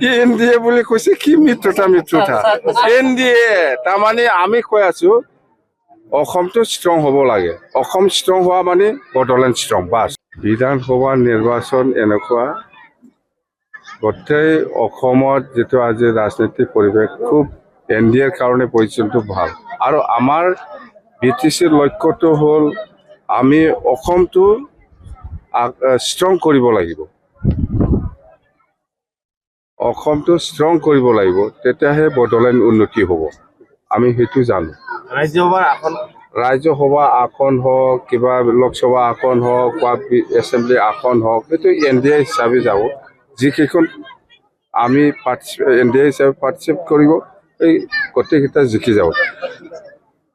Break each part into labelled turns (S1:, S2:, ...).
S1: NDA বুলি কৈছে কি মিত্ৰতা এনডিএ তাৰমানে আমি কৈ আছো অসমটো ষ্ট্ৰং হ'ব লাগে। অসম ষ্ট্ৰং হোৱা মানে বড়োলেণ্ড ষ্ট্ৰং বাছ। বিধানসভা নিৰ্বাচন এনেকুৱা গোটেই অসমত যেটো আজি ৰাজনৈতিক পৰিৱেশ খুব এনডিএৰ কাৰণে পজিশ্যনটো ভাল আৰু আমাৰ বিটিচিৰ লক্ষ্যটো হ'ল আমি অসমটো ষ্ট্ৰং কৰিব লাগিব। অসমটো ষ্ট্ৰং কৰিব লাগিব, তেতিয়াহে বড়োলেণ্ড উন্নতি হ'ব। আমি সেইটো জানো। ৰাজ্যসভা আসন হওক, কিবা লোকসভা আসন হওক বা এছেম্বলি আসন হওক, সেইটো এনডিএ হিচাপে যাব। যিকেইখন আমি এনডিএ হিচাপে পাৰ্টিচিপেট কৰিব, এই গোটেইকেইটা জিকি যাব।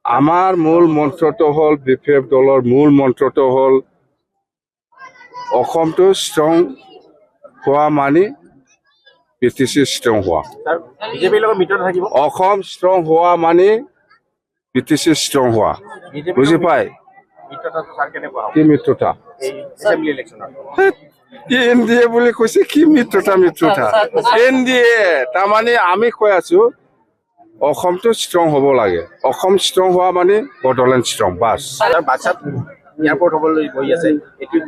S1: আমাৰ মূল মন্ত্ৰটো হ'ল বিপিএফ দলৰ মূল মন্ত্ৰটো হ'ল অসমটো ষ্ট্ৰং হোৱা মানে বিটিচি ষ্ট্ৰং হোৱা। অসম ষ্ট্ৰং হোৱা মানে বিটিচি ষ্ট্ৰং হোৱা। বুজি পায় কি মিত্ৰতা? এনডিএ বুলি কৈছে কি মিত্ৰতা এনডিএ তাৰমানে আমি কৈ আছো অসমটো ষ্ট্ৰং হ'ব লাগে। অসম ষ্ট্ৰং হোৱা মানে Bodoland strong bus.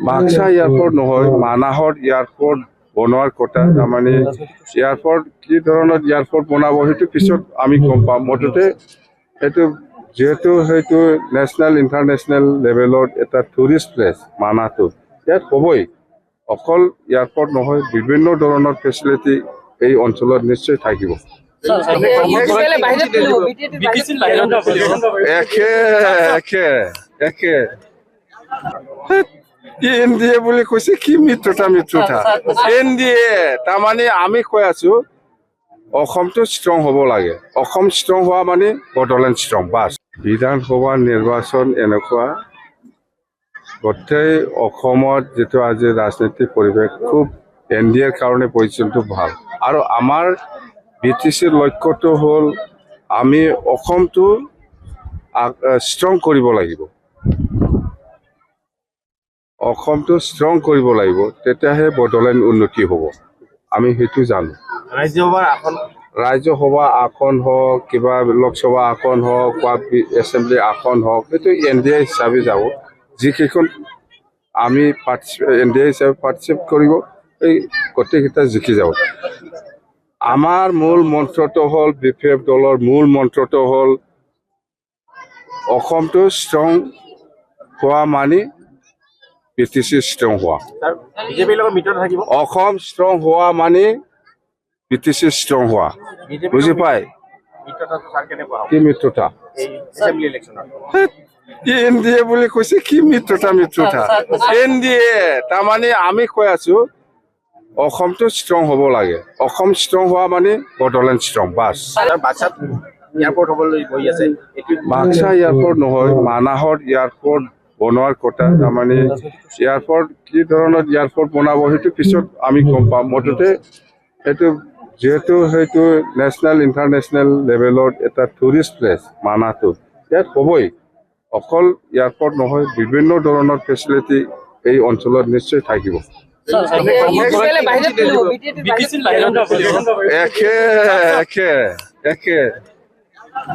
S1: Baksa airport নহয়, মানাহৰ এয়াৰপৰ্ট বনোৱাৰ কথা। তাৰমানে এয়াৰপৰ্ট কি ধৰণৰ এয়াৰপৰ্ট বনাব সেইটো পিছত আমি গম পাম। মুঠতে সেইটো যেহেতু সেইটো নেশ্যনেল ইণ্টাৰনেশ্যনেল লেভেলত এটা টুৰিষ্ট প্লেচ মানাহটো, ইয়াত হ'বই। অকল এয়াৰপৰ্ট নহয়, বিভিন্ন ধৰণৰ ফেচিলিটি এই অঞ্চলত নিশ্চয় থাকিব। এনডিএ বুলি কৈছে কি মিত্ৰতা এনডিএ তাৰমানে আমি কৈ আছো অসমটো ষ্ট্ৰং হ'ব লাগে। অসম ষ্ট্ৰং হোৱা মানে বড়োলেণ্ড ষ্ট্ৰং বাছ। বিধানসভা নিৰ্বাচন এনেকুৱা গোটেই অসমত যেটো আজি ৰাজনৈতিক পৰিৱেশ খুব এনডিএৰ কাৰণে পজিশ্যনটো ভাল আৰু আমাৰ বিটিচিৰ লক্ষ্যটো হ'ল আমি অসমটো ষ্ট্ৰং কৰিব লাগিব। অসমটো ষ্ট্ৰং কৰিব লাগিব, তেতিয়াহে বড়োলেণ্ড উন্নতি হ'ব। আমি সেইটো জানো। ৰাজ্যসভা আসন হওক, কিবা লোকসভা আসন হওক বা এছেম্বলি আসন হওক, সেইটো এনডিএ হিচাপে যাব। যিকেইখন আমি এনডিএ হিচাপে পাৰ্টিচিপেট কৰিব, এই গোটেইকেইটা জিকি যাব। আমাৰ মূল মন্ত্ৰটো হ'ল বিপিএফ দলৰ মূল মন্ত্ৰটো হ'ল অসমটো ষ্ট্ৰং হোৱা মানে বিটিচি ষ্ট্ৰং হোৱা। অসম ষ্ট্ৰং হোৱা মানে বিটিচি ষ্ট্ৰং হোৱা। বুজি পায় কি মিত্ৰতা? এনডিএ বুলি কৈছে কি মিত্ৰতা এনডিএ তাৰমানে আমি কৈ আছো অসমটো ষ্ট্ৰং হ'ব লাগে। অসম ষ্ট্ৰং হোৱা মানে Bodoland strong bus. Baksa airport নহয়, মানাহৰ এয়াৰপৰ্ট বনোৱাৰ কথা। তাৰমানে এয়াৰপৰ্ট কি ধৰণৰ এয়াৰপৰ্ট বনাব সেইটো পিছত আমি গম পাম। মুঠতে সেইটো যেহেতু সেইটো নেশ্যনেল ইণ্টাৰনেশ্যনেল লেভেলত এটা টুৰিষ্ট প্লেচ মানাহটো, ইয়াত হ'বই। অকল এয়াৰপৰ্ট নহয়, বিভিন্ন ধৰণৰ ফেচিলিটি এই অঞ্চলত নিশ্চয় থাকিব। একে